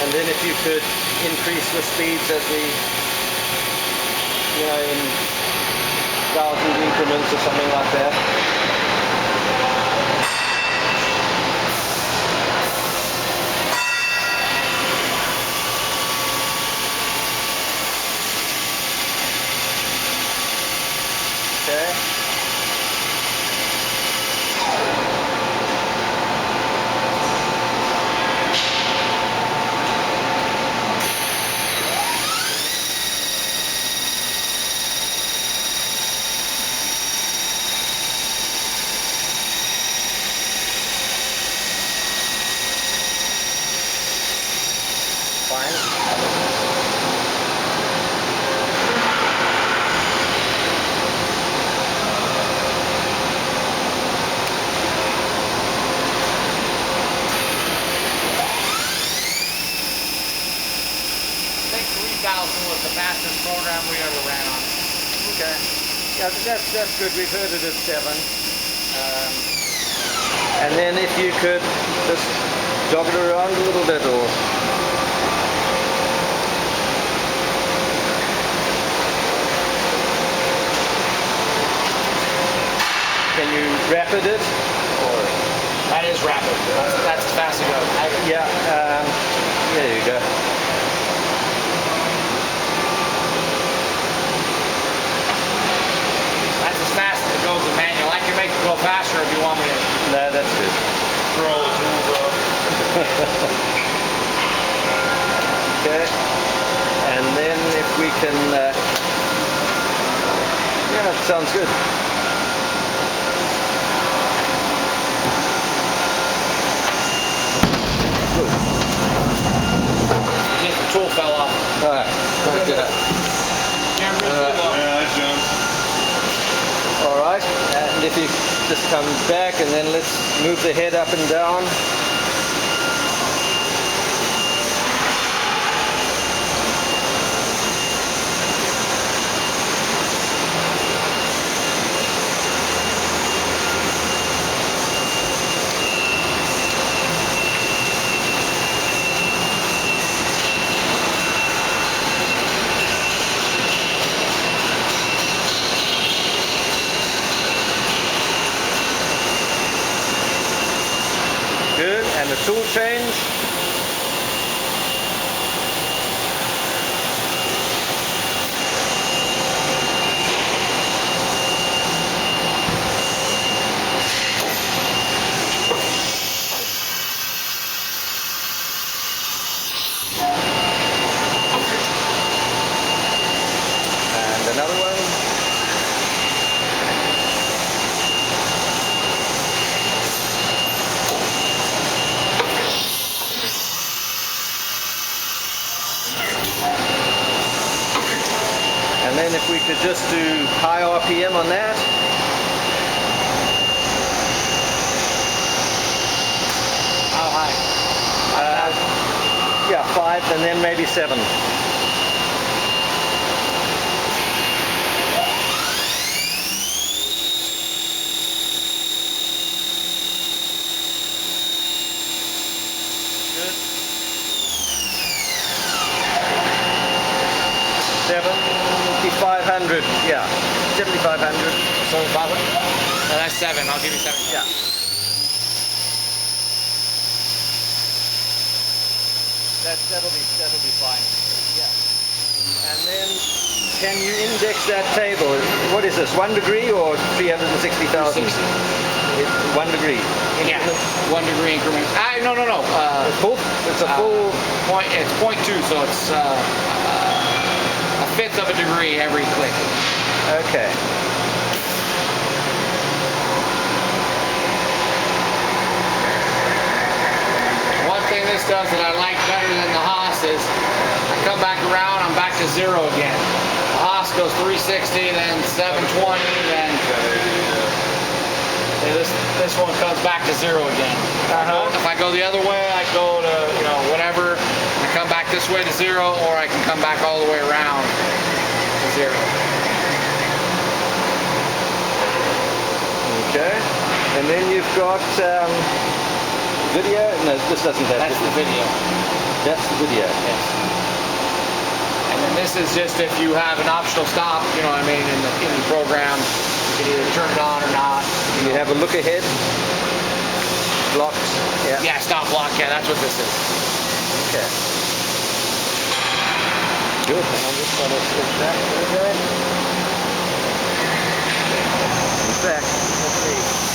And then if you could increase the speeds as we, in 1,000 increments or something like that. Okay. Was the fastest program we ever ran on. Okay. Yeah, that's good. We've heard it at 7. And then if you could just jog it around a little bit, or can you rapid it? Or that is rapid. That's as fast as it goes. Yeah. There you go. Fast as it goes in manual. I can make it go faster if you want me to. No, that's good. Throw the tools up. Okay. And then if we can, yeah, that sounds good. Good. Just the tool fell off. All right. Okay. Yeah, I jumped. Alright, and if you just come back and then let's move the head up and down. Good, and the tool change. And another one. And then if we could just do high RPM on that. How high? Yeah, 5 and then maybe 7. Good. 7,500, yeah, 7,500. 7,500? That's 7. I'll give you 7. Yeah. That'll be fine. Yeah. And then, can you index that table? What is this? 1 degree or 360,000? 1 degree. Yeah. 1 degree increment. No. It's a full point. It's 0.2, so it's a fifth of a degree every click. Okay. One thing this does that I like better than the Haas is I come back around, I'm back to 0 again. The Haas goes 360, then 720, then this one comes back to 0 again. If I go the other way, I go to whatever. I come back this way to 0, or I can come back all the way around to 0. Okay. And then you've got video. No, this doesn't have. That's the video. That's the Goodyear. Yes. And then this is just if you have an optional stop, you know what I mean, in the program, you can either turn it on or not. You have a look ahead. Blocks. Yeah. Yeah, stop block. Yeah, that's what this is. Okay. Good. And I'm just going to switch that a little bit. In fact, let's see.